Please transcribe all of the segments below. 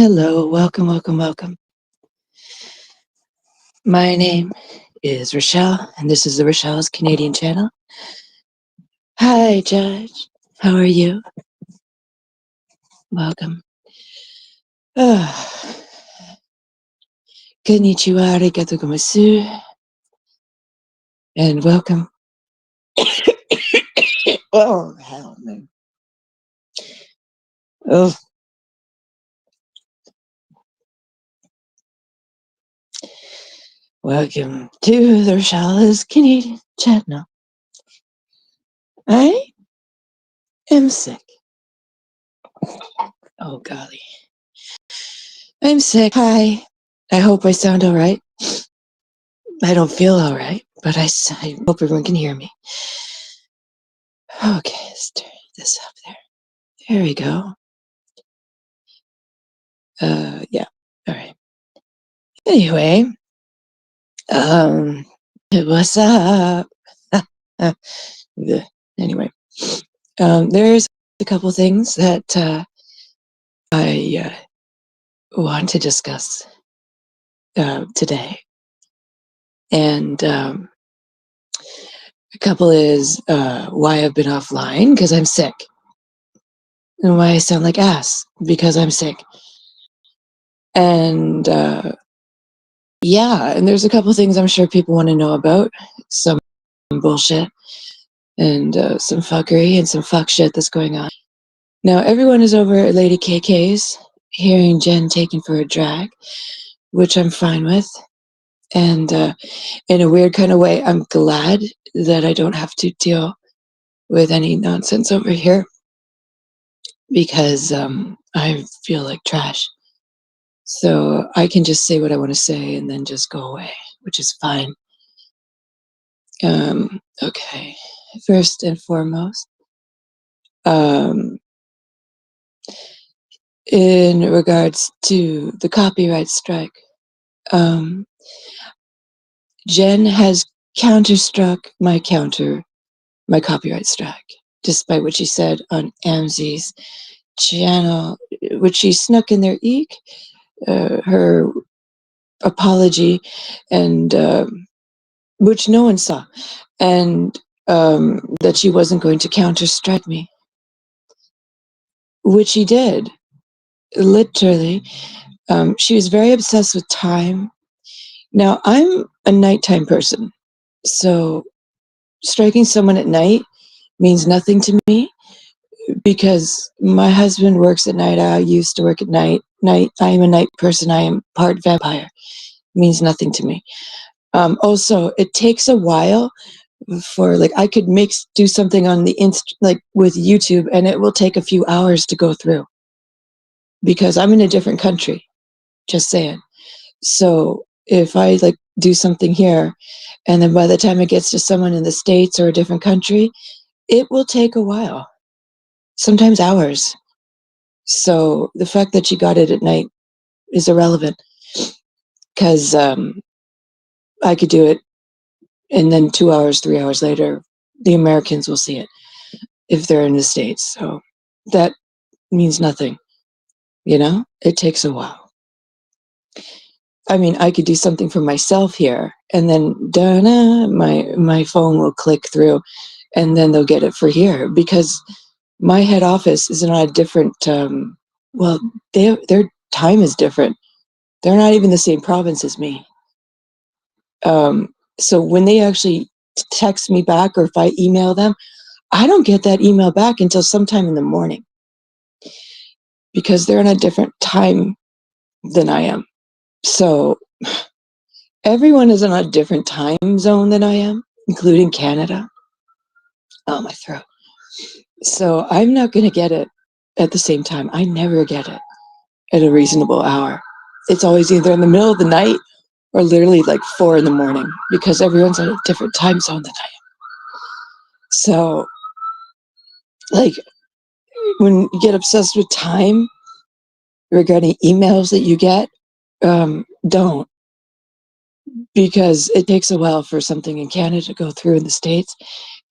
Hello, welcome, welcome, welcome. My name is Rochelle, and this is the Rochelle's Canadian channel. Hi, Judge. How are you? Welcome. Konnichiwa, arigatou gozaimasu, and welcome. Oh, hell, man. Oh. Welcome to the Rochelle's Canadian channel. I am sick. Oh, golly. I'm sick. Hi. I hope I sound all right. I don't feel all right, but I hope everyone can hear me. Okay, let's turn this up there. There we go. Yeah. All right. Anyway, what's up? Anyway, there's a couple things that I want to discuss today, and a couple is why I've been offline because I'm sick, and why I sound like ass because I'm sick, and yeah, and there's a couple things I'm sure people want to know about, some bullshit and some fuckery and some fuck shit that's going on. Now, everyone is over at Lady KK's hearing Jen taken for a drag, which I'm fine with. And in a weird kind of way, I'm glad that I don't have to deal with any nonsense over here because I feel like trash. So I can just say what I want to say and then just go away, which is fine. Okay, first and foremost, in regards to the copyright strike, Jen has counterstruck my copyright strike, despite what she said on Amzi's channel, which she snuck in there, her apology, and which no one saw, and that she wasn't going to counterstrike me, which she did, literally. She was very obsessed with time. Now, I'm a nighttime person, so striking someone at night means nothing to me because my husband works at night. I used to work at night. I am a night person. I am part vampire. It means nothing to me. Also, it takes a while for, like, I could do something on the like with YouTube, and it will take a few hours to go through because I'm in a different country. Just saying. So if I like do something here, and then by the time it gets to someone in the States or a different country, it will take a while, sometimes hours. So the fact that she got it at night is irrelevant because I could do it, and then 2 hours, 3 hours later, the Americans will see it if they're in the States. So that means nothing, It takes a while. I mean, I could do something for myself here, and then my phone will click through, and then they'll get it for here because my head office is on a different. Well, their time is different. They're not even the same province as me. So when they actually text me back, or if I email them, I don't get that email back until sometime in the morning because they're in a different time than I am. So everyone is in a different time zone than I am, including Canada. Oh, my throat. So I'm not going to get it at the same time. I never get it at a reasonable hour. It's always either in the middle of the night or literally like 4 in the morning because everyone's in a different time zone than I am. So, like, when you get obsessed with time regarding emails that you get, don't. Because it takes a while for something in Canada to go through in the States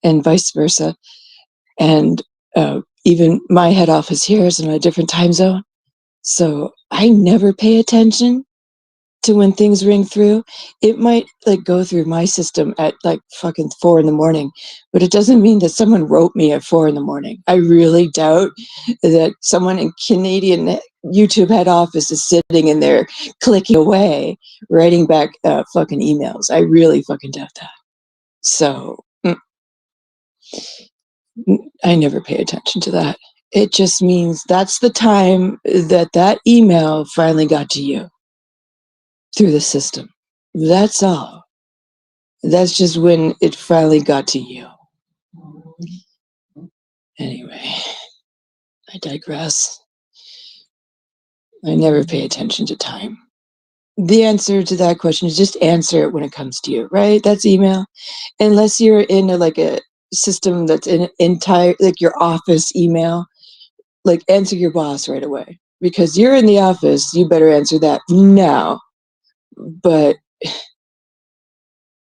and vice versa. And even my head office here is in a different time zone. So I never pay attention to when things ring through. It might like go through my system at like fucking 4 a.m, but it doesn't mean that someone wrote me at 4 a.m. I really doubt that someone in Canadian YouTube head office is sitting in there clicking away, writing back fucking emails. I really fucking doubt that. So I never pay attention to that. It just means that's the time that that email finally got to you through the system. That's all. That's just when it finally got to you. Anyway, I digress. I never pay attention to time. The answer to that question is just answer it when it comes to you, right? That's email. Unless you're in like a system that's in entire, like your office email, like answer your boss right away. Because you're in the office, you better answer that now. But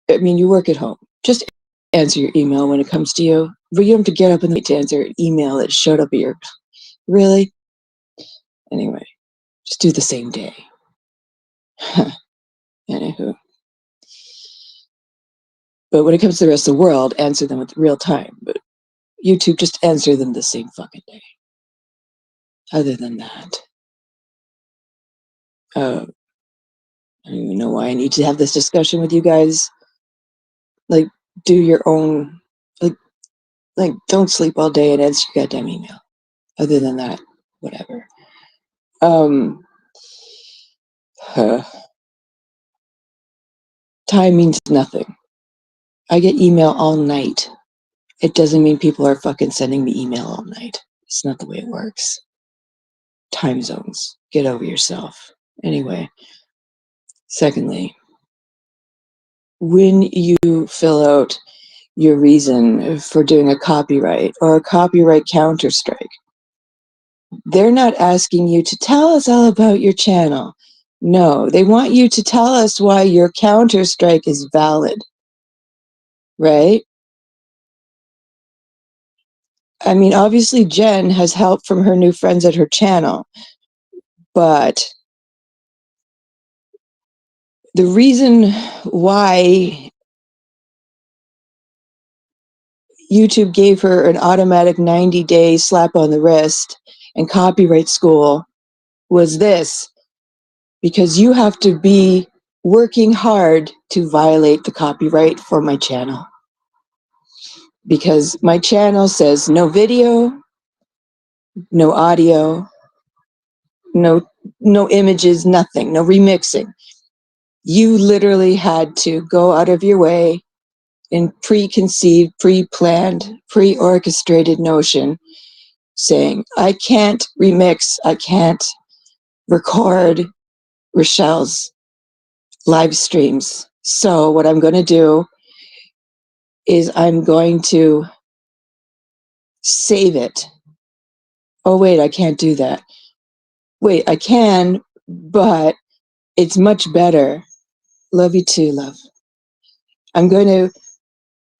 I mean, you work at home. Just answer your email when it comes to you. But you don't have to get up in the night to answer an email that showed up at your. Really? Anyway, just do the same day. Anywho. But when it comes to the rest of the world, answer them with real time. But YouTube, just answer them the same fucking day. Other than that, I don't even know why I need to have this discussion with you guys. Like, do your own, like don't sleep all day and answer your goddamn email. Other than that, whatever. Time means nothing. I get email all night. It doesn't mean people are fucking sending me email all night. It's not the way it works. Time zones. Get over yourself. Anyway, secondly, when you fill out your reason for doing a copyright or a copyright counter strike, they're not asking you to tell us all about your channel. No, they want you to tell us why your counter strike is valid. Right? I mean, obviously Jen has help from her new friends at her channel, but the reason why YouTube gave her an automatic 90-day slap on the wrist and copyright school was this, because you have to be working hard to violate the copyright for my channel. Because my channel says no video, no audio, no images, nothing, no remixing. You literally had to go out of your way in preconceived, pre-planned, pre-orchestrated notion saying, I can't remix, I can't record Rochelle's live streams. So what I'm going to do is I'm going to save it. Oh, wait, I can't do that. Wait, I can, but it's much better. Love you too, love. I'm going to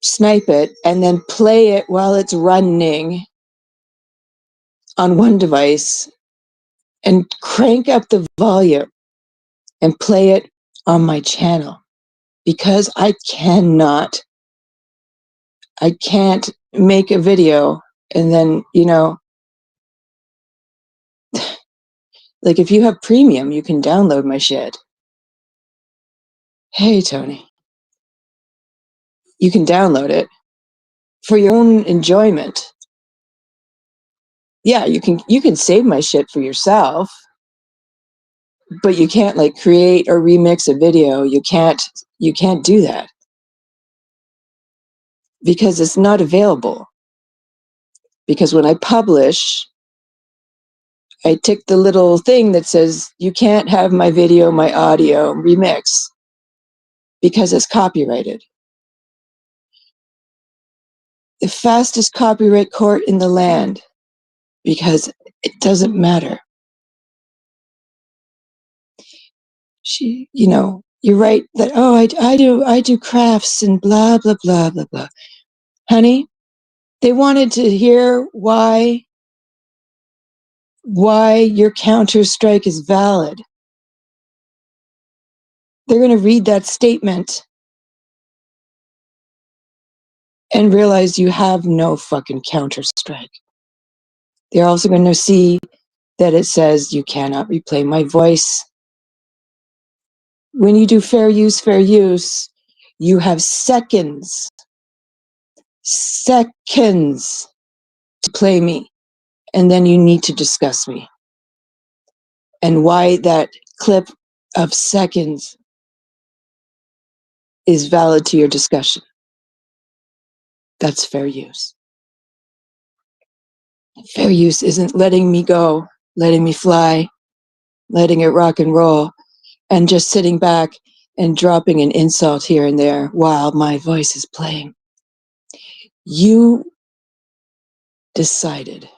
snipe it and then play it while it's running on one device and crank up the volume and play it on my channel, because I can't make a video and then, like if you have premium, you can download my shit. Hey, Tony. You can download it for your own enjoyment. Yeah, you can save my shit for yourself, but you can't like create or remix a video. You can't do that because it's not available. Because when I publish, I tick the little thing that says you can't have my video, my audio remix because it's copyrighted. The fastest copyright court in the land, because it doesn't matter. You're right that, oh, I do crafts and blah, blah, blah, blah, blah. Honey, they wanted to hear why why your counter strike is valid. They're going to read that statement and realize you have no fucking counter strike. They're also going to see that it says you cannot replay my voice. When you do fair use, you have seconds to play me, and then you need to discuss me. And why that clip of seconds is valid to your discussion. That's fair use. Fair use isn't letting me go, letting me fly, letting it rock and roll, and just sitting back and dropping an insult here and there while my voice is playing. You decided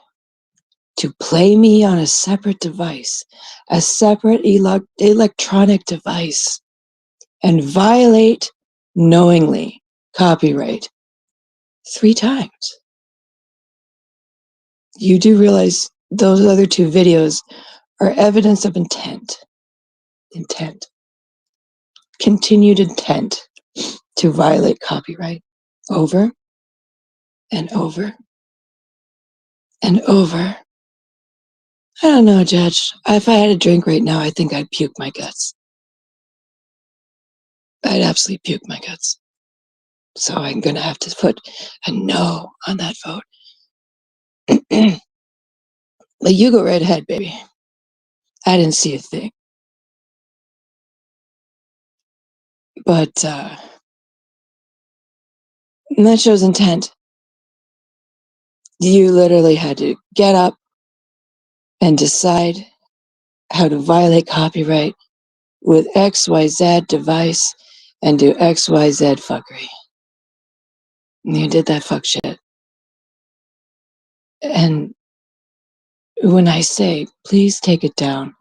to play me on a separate device, a separate electronic device, and violate knowingly copyright 3 times. You do realize those other 2 videos are evidence of intent. Continued intent to violate copyright over and over and over. I don't know, Judge. If I had a drink right now, I think I'd puke my guts. I'd absolutely puke my guts. So I'm going to have to put a no on that vote. But you go right ahead, baby. I didn't see a thing. But that shows intent. You literally had to get up and decide how to violate copyright with XYZ device and do XYZ fuckery. And you did that fuck shit. And when I say, please take it down,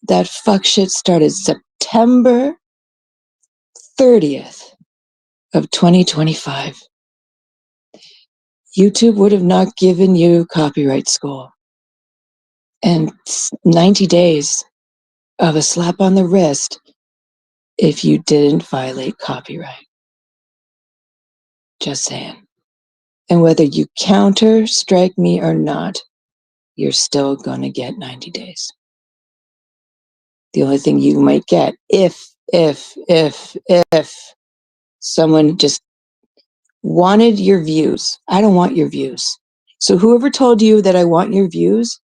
that fuck shit started September 30th of 2025. YouTube would have not given you copyright school. And 90 days of a slap on the wrist if you didn't violate copyright. Just saying. And whether you counter strike me or not, you're still gonna get 90 days. The only thing you might get if someone just wanted your views. I don't want your views. So whoever told you that I want your views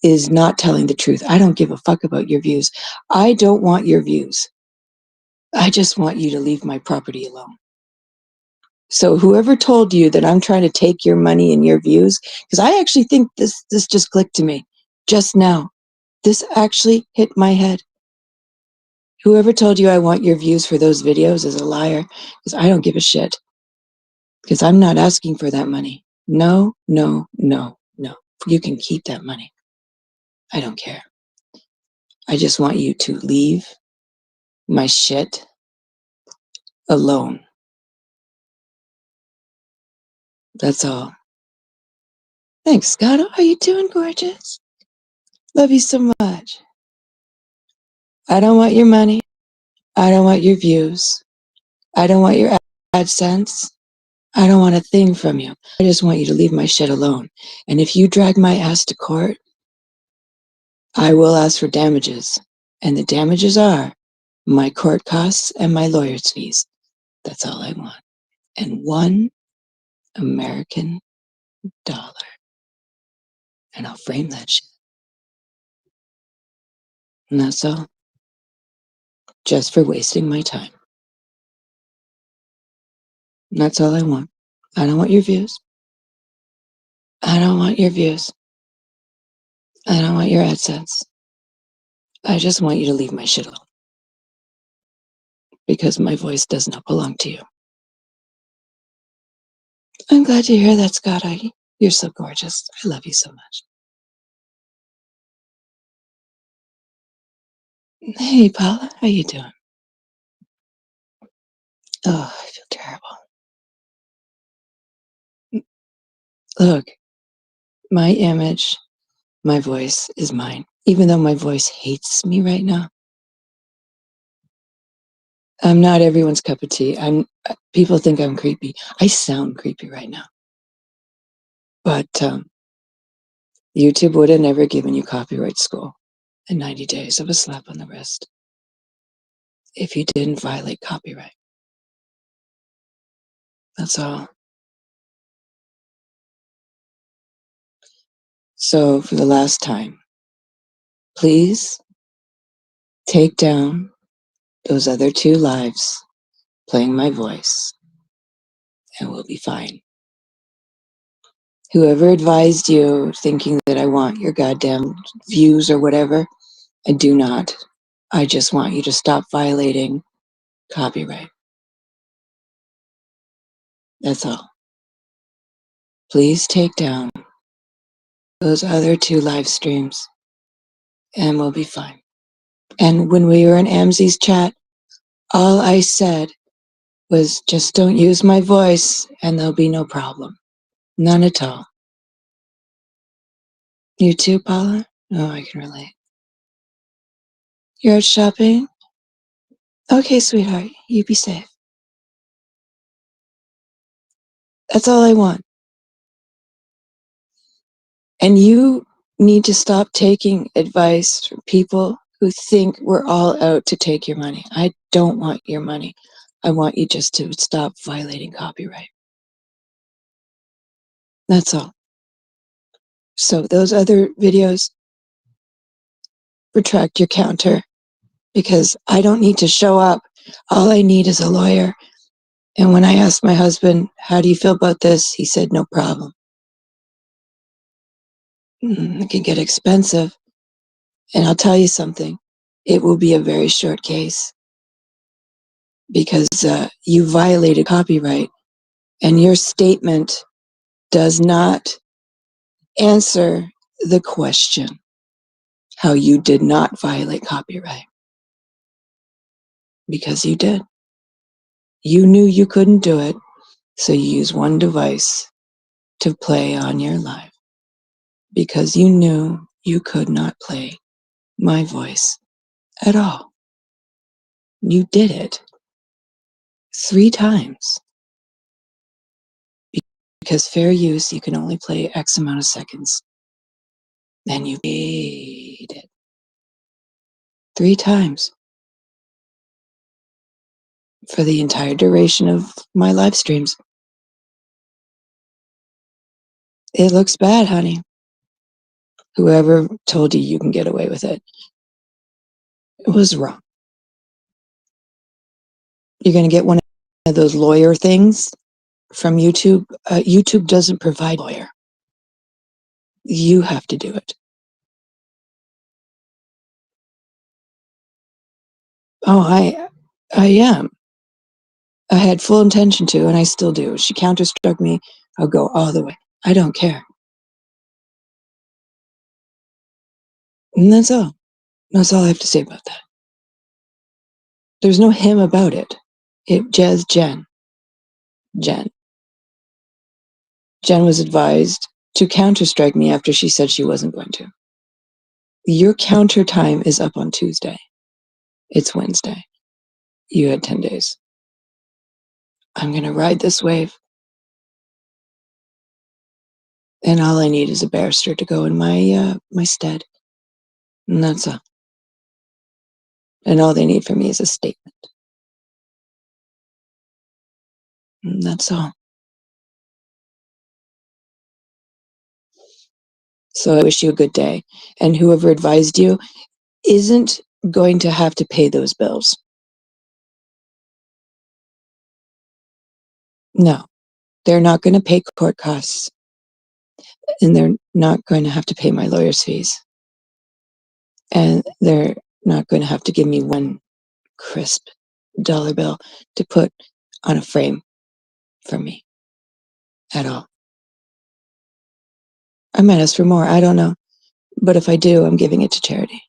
is not telling the truth. I don't give a fuck about your views. I don't want your views. I just want you to leave my property alone. So whoever told you that I'm trying to take your money and your views, because I actually think this just clicked to me just now. This actually hit my head. Whoever told you I want your views for those videos is a liar, because I don't give a shit. Because I'm not asking for that money. No, no, no, no. You can keep that money. I don't care. I just want you to leave my shit alone. That's all. Thanks, Scott. How are you doing, gorgeous? Love you so much. I don't want your money. I don't want your views. I don't want your AdSense. I don't want a thing from you. I just want you to leave my shit alone. And if you drag my ass to court, I will ask for damages. And the damages are my court costs and my lawyer's fees. That's all I want. And $1 American dollar. And I'll frame that shit. And that's all. Just for wasting my time. And that's all I want. I don't want your views. I don't want your views. I don't want your AdSense. I just want you to leave my shit alone. Because my voice does not belong to you. I'm glad to hear that, Scott. You're so gorgeous. I love you so much. Hey, Paula. How you doing? Oh, I feel terrible. Look, my image My voice is mine, even though my voice hates me right now. I'm not everyone's cup of tea. People think I'm creepy. I sound creepy right now. But YouTube would have never given you copyright school in 90 days of a slap on the wrist if you didn't violate copyright. That's all. So for the last time, please take down those other 2 lives playing my voice, and we'll be fine. Whoever advised you thinking that I want your goddamn views or whatever, I do not. I just want you to stop violating copyright. That's all. Please take down those other 2 live streams and we'll be fine. And when we were in Amzi's chat, all I said was just don't use my voice and there'll be no problem. None at all. You too, Paula? Oh, I can relate. You're out shopping? Okay, sweetheart, you be safe. That's all I want. And you need to stop taking advice from people who think we're all out to take your money. I don't want your money. I want you just to stop violating copyright. That's all. So those other videos, retract your counter because I don't need to show up. All I need is a lawyer. And when I asked my husband, how do you feel about this? He said, no problem. It can get expensive. And I'll tell you something, it will be a very short case because you violated copyright and your statement does not answer the question how you did not violate copyright because you did. You knew you couldn't do it, so you used one device to play on your live because you knew you could not play my voice at all. You did it 3 times because fair use, you can only play X amount of seconds. And you made it 3 times for the entire duration of my live streams. It looks bad, honey. Whoever told you you can get away with it, it was wrong. You're going to get one of those lawyer things from YouTube. YouTube doesn't provide a lawyer. You have to do it. Oh, I am. I had full intention to, and I still do. She counter-struck me. I'll go all the way. I don't care. And that's all. That's all I have to say about that. There's no him about it. It just Jen. Jen was advised to counter-strike me after she said she wasn't going to. Your counter time is up on Tuesday. It's Wednesday. You had 10 days. I'm going to ride this wave. And all I need is a barrister to go in my stead. And that's all. And all they need from me is a statement. And that's all. So I wish you a good day. And whoever advised you isn't going to have to pay those bills. No, they're not going to pay court costs. And they're not going to have to pay my lawyer's fees. And they're not going to have to give me one crisp dollar bill to put on a frame for me at all. I might ask for more. I don't know. But if I do, I'm giving it to charity.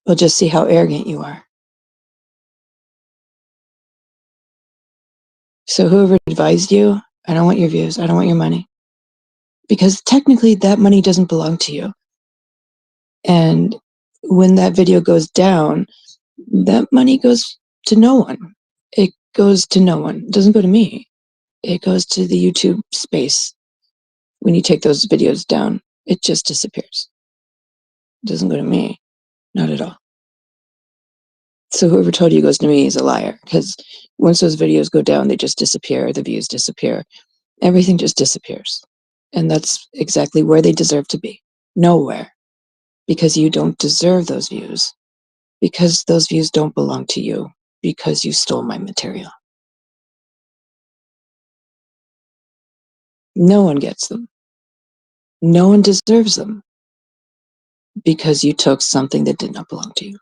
We'll just see how arrogant you are. So whoever advised you, I don't want your views. I don't want your money. because technically that money doesn't belong to you. And when that video goes down, that money goes to no one. It goes to no one. It doesn't go to me. It goes to the YouTube space. When you take those videos down, it just disappears. It doesn't go to me. Not at all. So whoever told you it goes to me is a liar, because once those videos go down, they just disappear. The views disappear. Everything just disappears. And that's exactly where they deserve to be. Nowhere. Because you don't deserve those views. Because those views don't belong to you. Because you stole my material. No one gets them. No one deserves them. Because you took something that did not belong to you.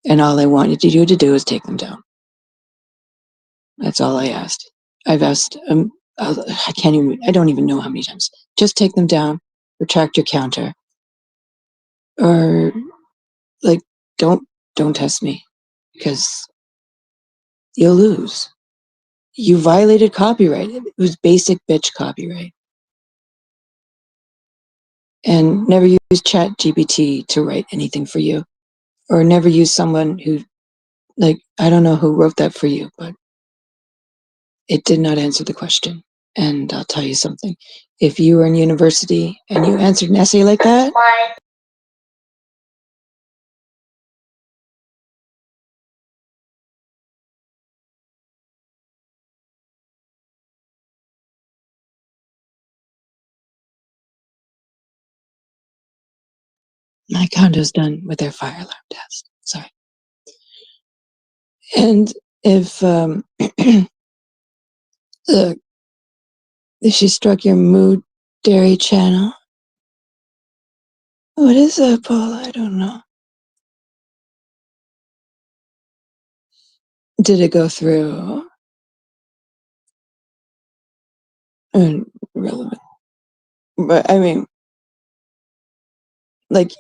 And all I wanted you to do is take them down. That's all I asked. I've asked, I don't even know how many times. Just take them down, retract your counter, or like, don't test me, because you'll lose. You violated copyright. It was basic bitch copyright. And never use ChatGPT to write anything for you, or never use someone who, like, I don't know who wrote that for you, but it did not answer the question. And I'll tell you something. If you were in university and you answered an essay like that, my condo's done with their fire alarm test. Sorry. And if if she struck your mood dairy channel, what is that, Paula? I don't know. Did it go through? Irrelevant. But I mean, like,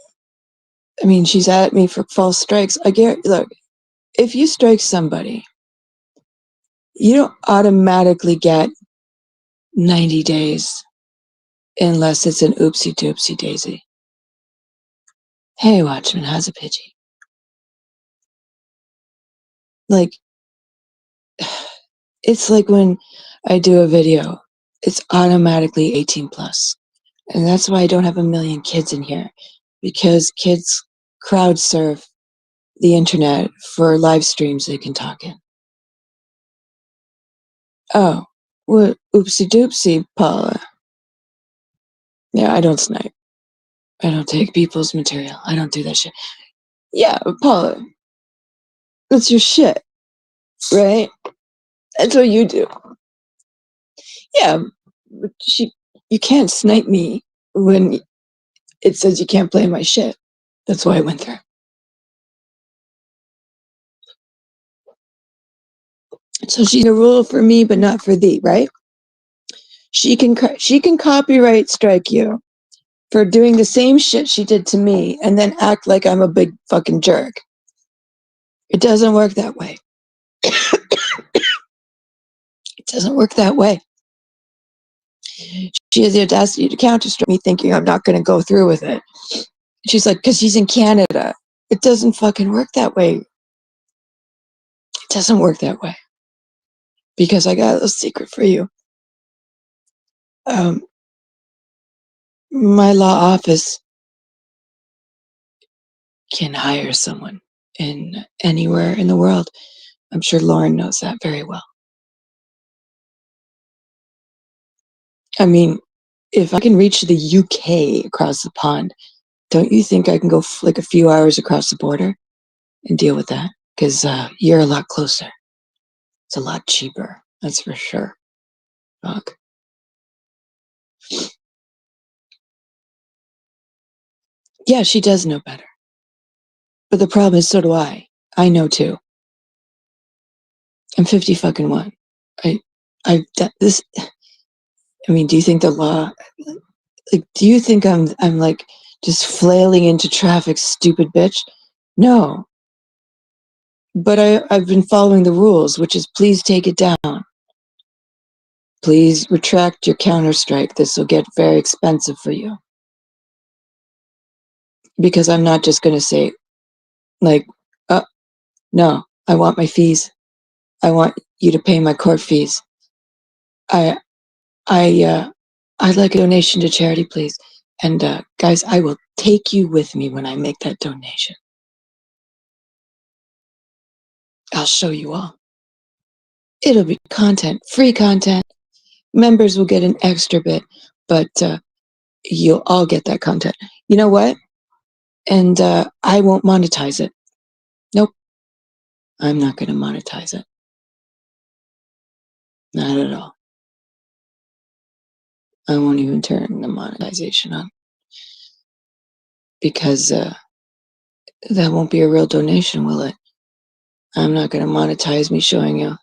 she's at me for false strikes. Look, if you strike somebody, you don't automatically get 90 days unless it's an oopsie doopsie daisy. Hey, Watchman, how's a Pidgey? Like, it's like when I do a video, it's automatically 18 plus. And that's why I don't have a million kids in here, because kids crowd surf the internet for live streams they can talk in. Oh, what? Oopsie doopsie, Paula. Yeah, I don't snipe. I don't take people's material. I don't do that shit. Yeah, Paula, that's your shit, right? That's what you do. Yeah, but you can't snipe me when it says you can't play my shit. That's why I went there. So she's a rule for me, but not for thee, right? She can copyright strike you for doing the same shit she did to me and then act like I'm a big fucking jerk. It doesn't work that way. It doesn't work that way. She has the audacity to counter strike me, thinking I'm not going to go through with it. She's like, because she's in Canada. It doesn't fucking work that way. It doesn't work that way. Because I got a secret for you. My law office can hire someone in anywhere in the world. I'm sure Lauren knows that very well. I mean, if I can reach the UK across the pond, don't you think I can go like a few hours across the border and deal with that? Because you're a lot closer. It's a lot cheaper. That's for sure. Fuck. Yeah, she does know better. But the problem is, so do I. I know too. I'm 50 fucking one. This. I mean, do you think the law? Like, do you think I'm like just flailing into traffic, stupid bitch? No. But I've been following the rules, which is please take it down. Please retract your counter-strike. This will get very expensive for you. Because I'm not just going to say, like, no, I want my fees. I want you to pay my court fees. I'd like a donation to charity, please. And guys, I will take you with me when I make that donation. I'll show you all. It'll be content, free content. Members will get an extra bit, but you'll all get that content. You know what? And I won't monetize it. Nope. I'm not going to monetize it. Not at all. I won't even turn the monetization on. Because that won't be a real donation, will it? I'm not going to monetize me showing you.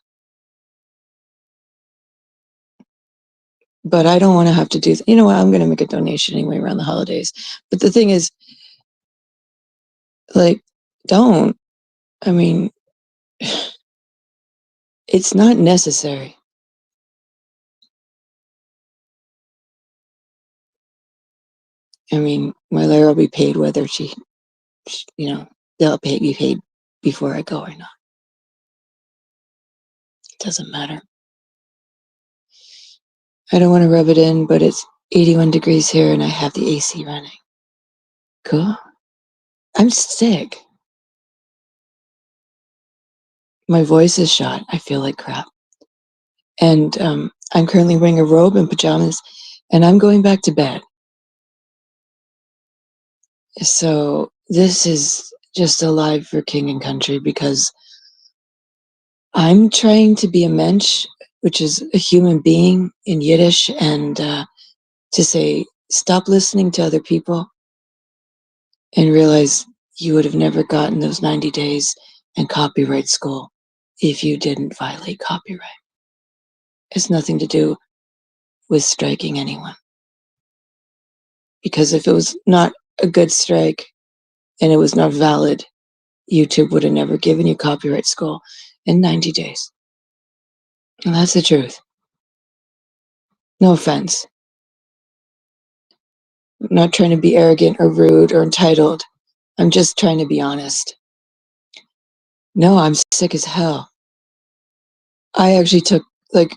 But I don't want to have to do, you know what, I'm going to make a donation anyway around the holidays. But the thing is, like, don't. I mean, it's not necessary. I mean, my lawyer will be paid whether she they'll be paid before I go or not. It doesn't matter. I don't want to rub it in, but it's 81 degrees here and I have the AC running. Cool. I'm sick. My voice is shot. I feel like crap. And I'm currently wearing a robe and pajamas, and I'm going back to bed. So this is just a live for King and Country because I'm trying to be a mensch, which is a human being in Yiddish, and to say, stop listening to other people and realize you would have never gotten those 90 days in copyright school if you didn't violate copyright. It's nothing to do with striking anyone. Because if it was not a good strike and it was not valid, YouTube would have never given you copyright school in 90 days. And that's the truth. No offense. I'm not trying to be arrogant or rude or entitled. I'm just trying to be honest. No, I'm sick as hell. I actually took like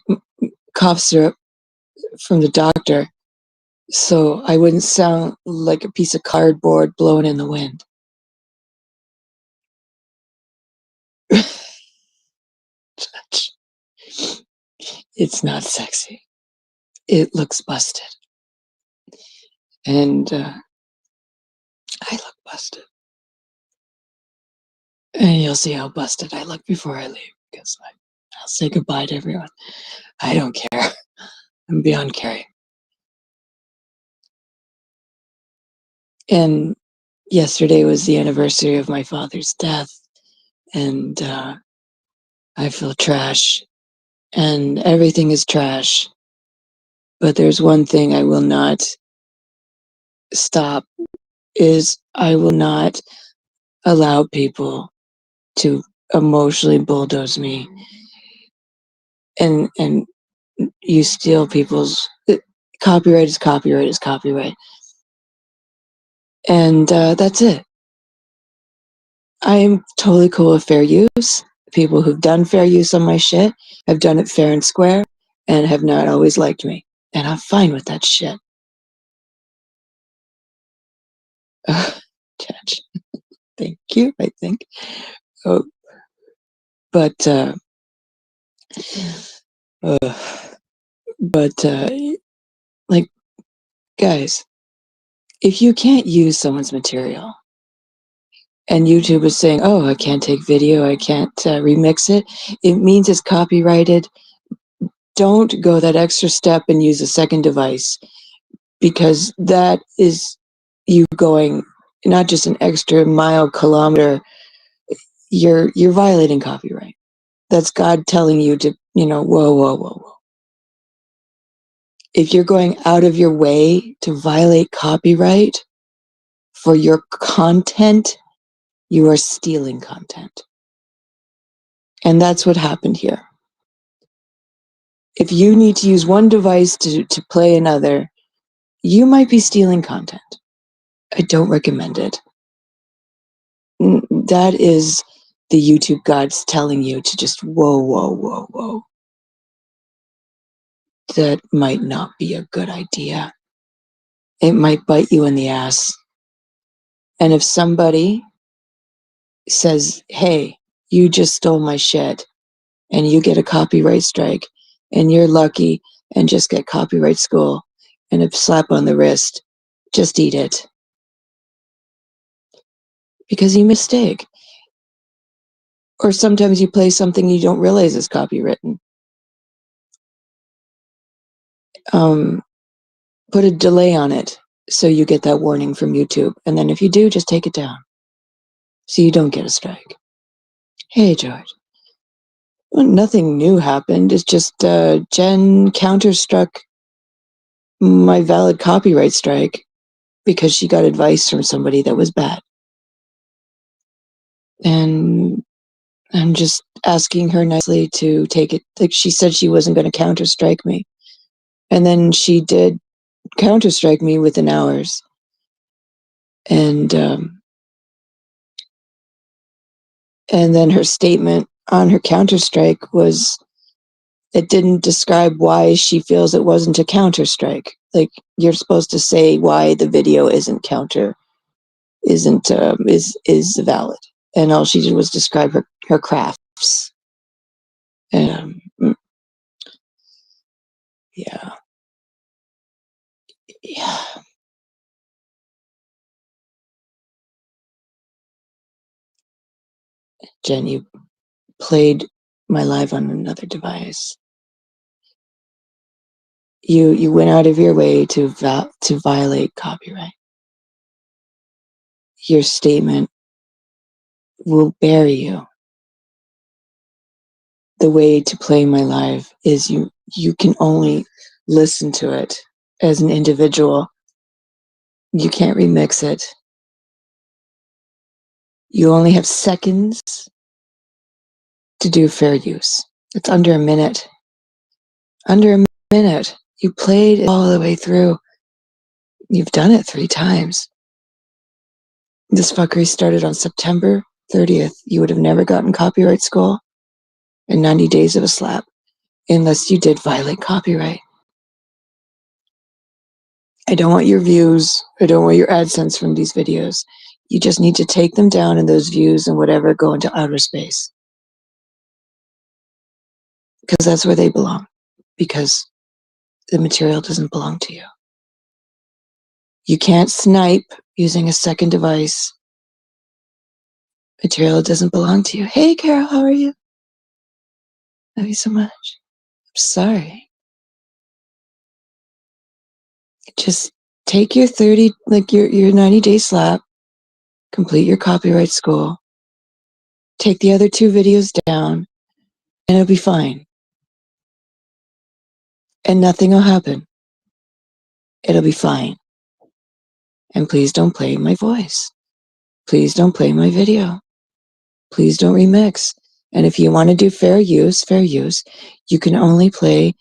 cough syrup from the doctor so I wouldn't sound like a piece of cardboard blowing in the wind. It's not sexy. It looks busted. And I look busted. And you'll see how busted I look before I leave, because I'll say goodbye to everyone. I don't care. I'm beyond caring. And yesterday was the anniversary of my father's death, and I feel trash, and everything is trash. But there's one thing I will not stop, is I will not allow people to emotionally bulldoze me and you steal people's copyright is copyright is copyright. And that's it. I am totally cool with fair use. People who've done fair use on my shit have done it fair and square and have not always liked me. And I'm fine with that shit. Judge. Thank you, I think. Oh, but like, guys, if you can't use someone's material and YouTube is saying, oh, I can't take video, I can't remix it, it means it's copyrighted. Don't go that extra step and use a second device, because that is you going not just an extra mile, kilometer, you're violating copyright. That's God telling you to, whoa, whoa, whoa, whoa. If you're going out of your way to violate copyright for your content, you are stealing content. And that's what happened here. If you need to use one device to play another, you might be stealing content. I don't recommend it. That is the YouTube gods telling you to just whoa, whoa, whoa, whoa. That might not be a good idea. It might bite you in the ass. And if somebody says, hey, you just stole my shit, and you get a copyright strike, and you're lucky and just get copyright school and a slap on the wrist, just eat it. Because you mistake. Or sometimes you play something you don't realize is copywritten. Put a delay on it so you get that warning from YouTube. And then if you do, just take it down so you don't get a strike. Hey, George. Well, nothing new happened. It's just Jen counterstruck my valid copyright strike because she got advice from somebody that was bad. And I'm just asking her nicely to take it. Like, she said she wasn't going to counterstrike me. And then she did counterstrike me within hours. And then her statement on her counterstrike was, it didn't describe why she feels it wasn't a counterstrike. Like, you're supposed to say why the video isn't is valid. And all she did was describe her crafts. And yeah. Jen, you played my live on another device. You went out of your way to violate copyright. Your statement will bury you. The way to play my live is you can only listen to it as an individual. You can't remix it. You only have seconds to do fair use. It's under a minute. Under a minute. You played it all the way through. You've done it 3 times. This fuckery started on September 30th. You would have never gotten copyright school in 90 days of a slap unless you did violate copyright. I don't want your views. I don't want your AdSense from these videos. You just need to take them down, and those views and whatever go into outer space. Because that's where they belong. Because the material doesn't belong to you. You can't snipe using a second device. Material doesn't belong to you. Hey, Carol, how are you? Love you so much. I'm sorry. Just take your 30, like your 90-day slap, complete your copyright school, take the other 2 videos down, and it'll be fine. And nothing will happen. It'll be fine. And please don't play my voice. Please don't play my video. Please don't remix. And if you want to do fair use, you can only play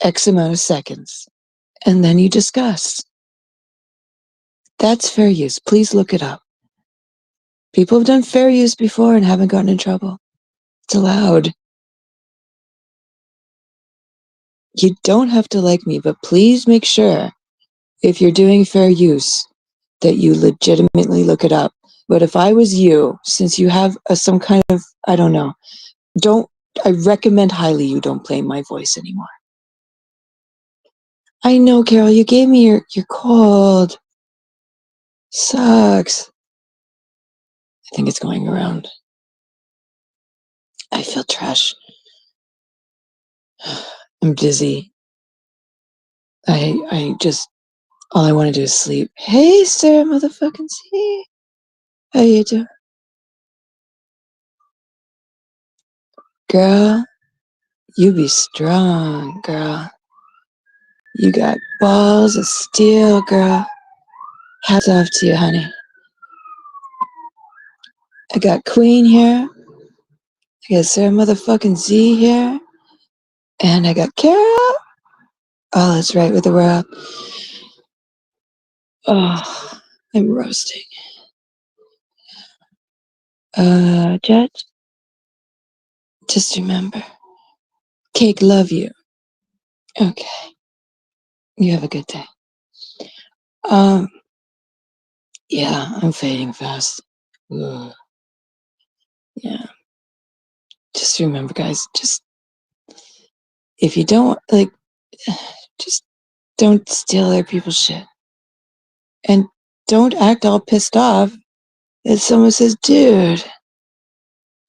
X amount of seconds. And then you discuss. That's fair use. Please look it up. People have done fair use before and haven't gotten in trouble. It's allowed. You don't have to like me, but please make sure, if you're doing fair use, that you legitimately look it up. But if I was you, since you have some kind of, I don't know, I recommend highly you don't play my voice anymore. I know, Carol, you gave me your cold. Sucks. I think it's going around. I feel trash. I'm dizzy. I just, all I want to do is sleep. Hey, Sarah motherfucking C. How you doing? Girl, you be strong, girl. You got balls of steel, girl. Hats off to you, honey. I got Queen here. I got Sarah motherfucking Z here. And I got Kara. Oh, that's right, with the world. Oh, I'm roasting. Judge, just remember, Cake love you. Okay. You have a good day. Yeah, I'm fading fast. Ugh. Yeah. Just remember, guys, just, if you don't, like, just don't steal other people's shit. And don't act all pissed off if someone says, dude,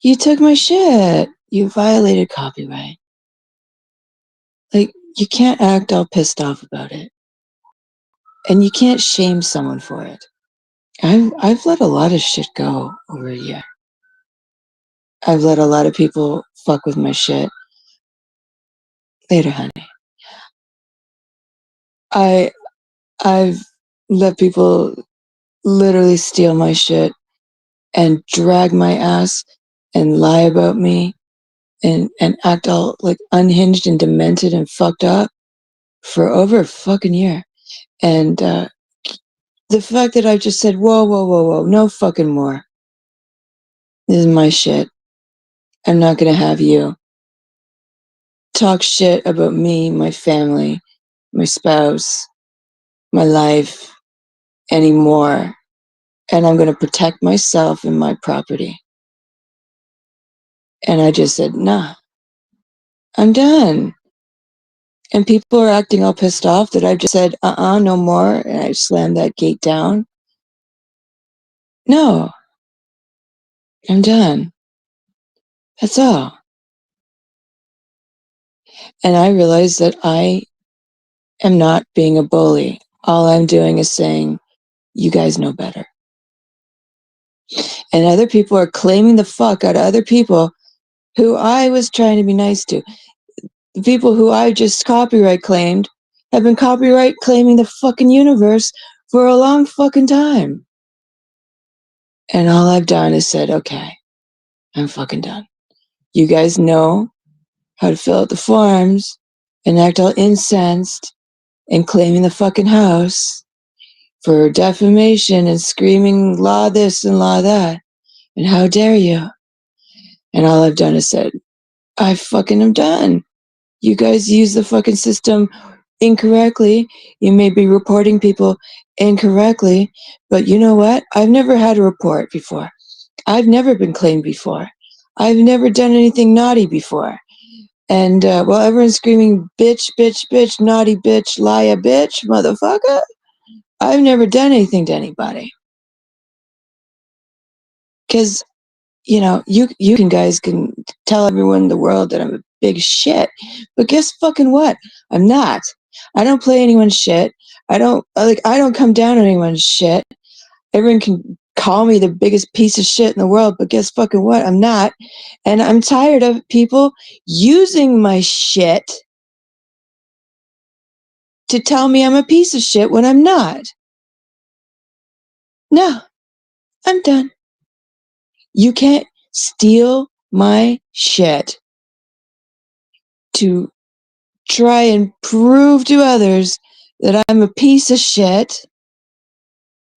you took my shit. You violated copyright. Like, you can't act all pissed off about it. And you can't shame someone for it. I've let a lot of shit go over a year. I've let a lot of people fuck with my shit. Later, honey. I've let people literally steal my shit and drag my ass and lie about me and act all like unhinged and demented and fucked up for over a fucking year. And the fact that I've just said, whoa, whoa, whoa, whoa, no fucking more. This is my shit. I'm not gonna have you talk shit about me, my family, my spouse, my life anymore. And I'm gonna protect myself and my property. And I just said, nah, I'm done. And people are acting all pissed off that I've just said, no more. And I slammed that gate down. No, I'm done. That's all. And I realized that I am not being a bully. All I'm doing is saying, you guys know better. And other people are claiming the fuck out of other people who I was trying to be nice to. The people who I just copyright claimed have been copyright claiming the fucking universe for a long fucking time. And all I've done is said, okay, I'm fucking done. You guys know how to fill out the forms and act all incensed and claiming the fucking house for defamation and screaming law this and law that. And how dare you? And all I've done is said, I fucking am done. You guys use the fucking system incorrectly. You may be reporting people incorrectly, but you know what? I've never had a report before. I've never been claimed before. I've never done anything naughty before. And while everyone's screaming, bitch, bitch, bitch, naughty bitch, liar bitch, motherfucker, I've never done anything to anybody. Because, you know, you can guys can tell everyone in the world that I'm a big shit. But guess fucking what? I'm not. I don't play anyone's shit. I don't come down on anyone's shit. Everyone can call me the biggest piece of shit in the world, but guess fucking what? I'm not. And I'm tired of people using my shit to tell me I'm a piece of shit when I'm not. No, I'm done. You can't steal my shit to try and prove to others that I'm a piece of shit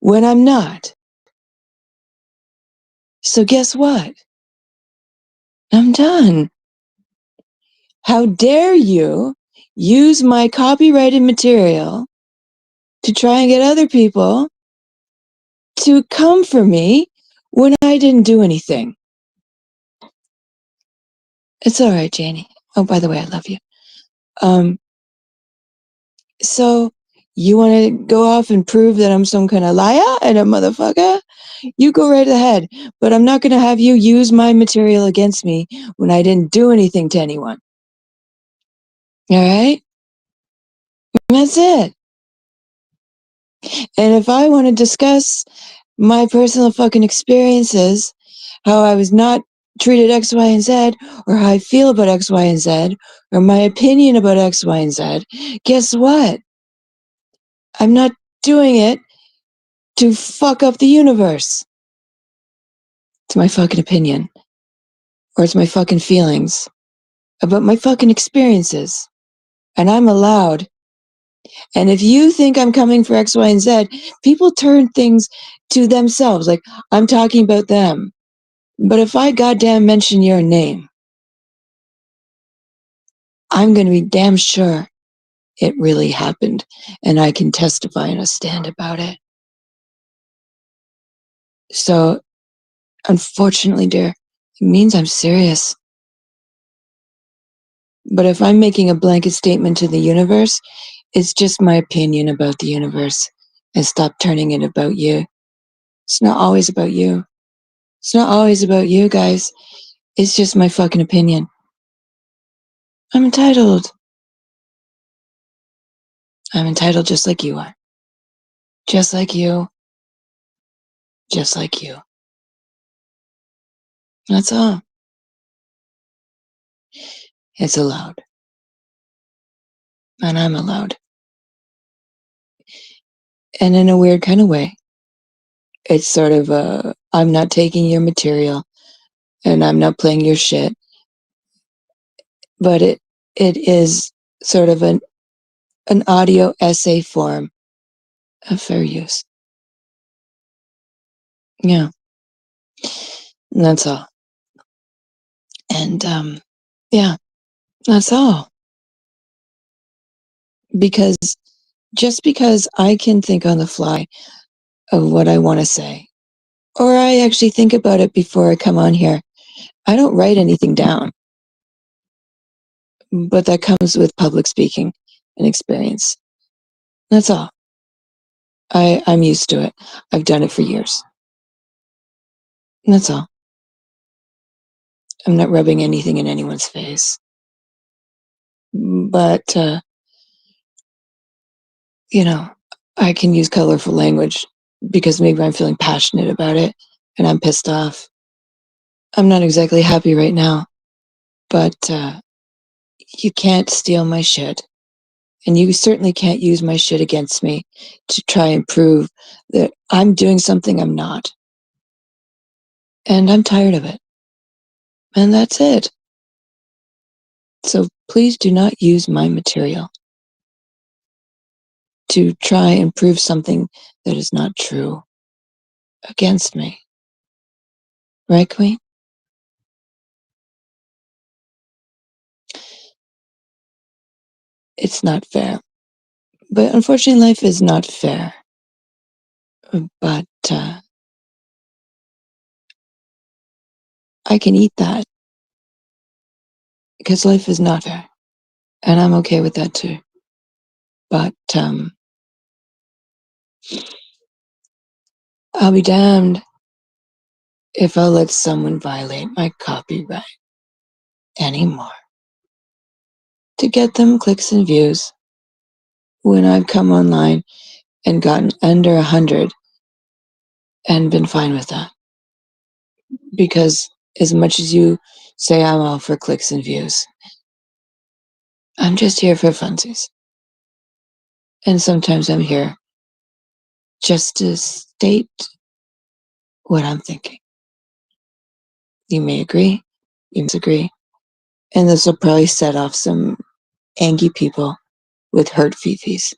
when I'm not. So guess what? I'm done. How dare you use my copyrighted material to try and get other people to come for me when I didn't do anything? It's all right, Janie. Oh, by the way, I love you. So you want to go off and prove that I'm some kind of liar and a motherfucker? You go right ahead. But I'm not going to have you use my material against me when I didn't do anything to anyone. All right? That's it. And if I want to discuss my personal fucking experiences, how I was not treated X, Y, and Z, or how I feel about X, Y, and Z, or my opinion about X, Y, and Z, guess what? I'm not doing it to fuck up the universe. It's my fucking opinion. Or it's my fucking feelings about my fucking experiences. And I'm allowed. And if you think I'm coming for X, Y, and Z, people turn things to themselves. Like, I'm talking about them. But if I goddamn mention your name, I'm going to be damn sure it really happened. And I can testify and stand about it. So, unfortunately, dear, it means I'm serious. But if I'm making a blanket statement to the universe, it's just my opinion about the universe. And stop turning it about you. It's not always about you. It's not always about you, guys. It's just my fucking opinion. I'm entitled. I'm entitled just like you are. Just like you. Just like you. That's all. It's allowed. And I'm allowed. And in a weird kind of way, it's sort of I'm not taking your material and I'm not playing your shit. But it is sort of an audio essay form of fair use. Yeah. And that's all. And yeah, that's all. Because just because I can think on the fly of what I want to say, or I actually think about it before I come on here, I don't write anything down. But that comes with public speaking and experience. That's all. I'm used to it. I've done it for years. That's all. I'm not rubbing anything in anyone's face. But, you know, I can use colorful language because maybe I'm feeling passionate about it and I'm pissed off. I'm not exactly happy right now, but you can't steal my shit. And you certainly can't use my shit against me to try and prove that I'm doing something I'm not. And I'm tired of it. And that's it. So please do not use my material to try and prove something that is not true against me. Right, Queen? It's not fair. But unfortunately, life is not fair. But I can eat that because life is not fair. And I'm okay with that too. But I'll be damned if I'll let someone violate my copyright anymore to get them clicks and views when I've come online and gotten under 100 and been fine with that. Because as much as you say I'm all for clicks and views, I'm just here for funsies. And sometimes I'm here just to state what I'm thinking. You may agree, you may disagree, and this will probably set off some angry people with hurt fifis.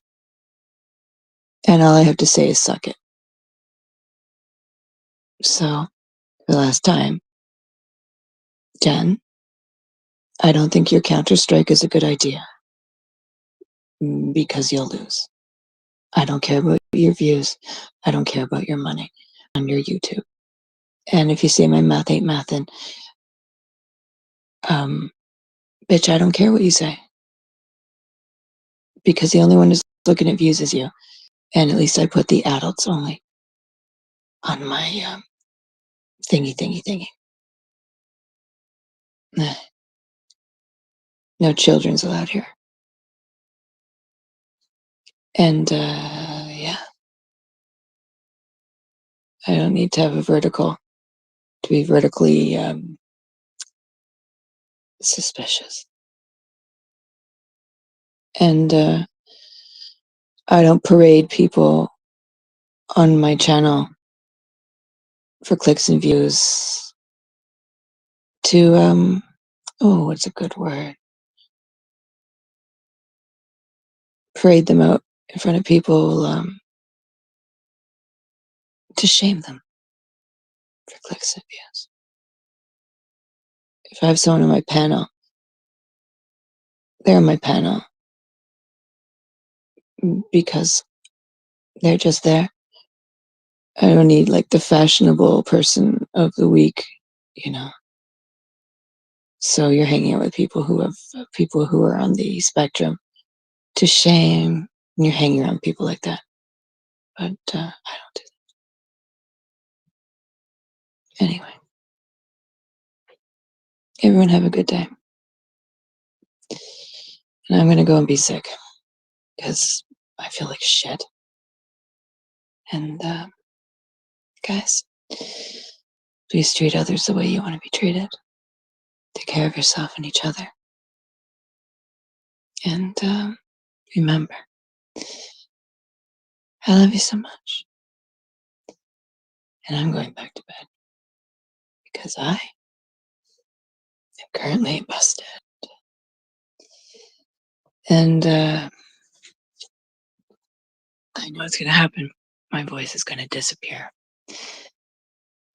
And all I have to say is suck it. So, the last time, Jen, I don't think your Counter-Strike is a good idea because you'll lose. I don't care about your views. I don't care about your money on your YouTube. And if you say my math ain't mathin', bitch, I don't care what you say. Because the only one who's looking at views is you. And at least I put the adults only on my thingy. No children's allowed here. And yeah, I don't need to have a vertical to be vertically suspicious. And I don't parade people on my channel for clicks and views to Oh, what's a good word? Parade them out in front of people, to shame them for clicks and views. If I have someone on my panel, they're on my panel because they're just there. I don't need like the fashionable person of the week, you know. So you're hanging out with people who are on the spectrum to shame, and you're hanging around people like that. But I don't do that. Anyway, everyone have a good day. And I'm gonna go and be sick because I feel like shit. And guys, please treat others the way you want to be treated. Take care of yourself and each other. And remember, I love you so much. And I'm going back to bed because I am currently busted. And I know it's going to happen. My voice is going to disappear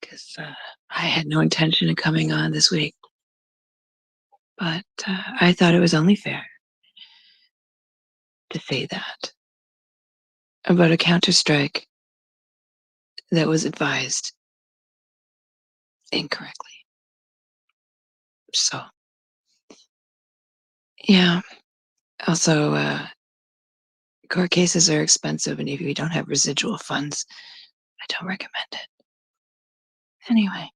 because I had no intention of coming on this week. But I thought it was only fair to say that about a counter-strike that was advised incorrectly. So, yeah. Also, court cases are expensive, and if you don't have residual funds, I don't recommend it. Anyway,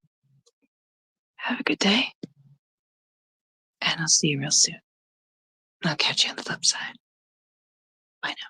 have a good day, and I'll see you real soon. I'll catch you on the flip side. Bye now.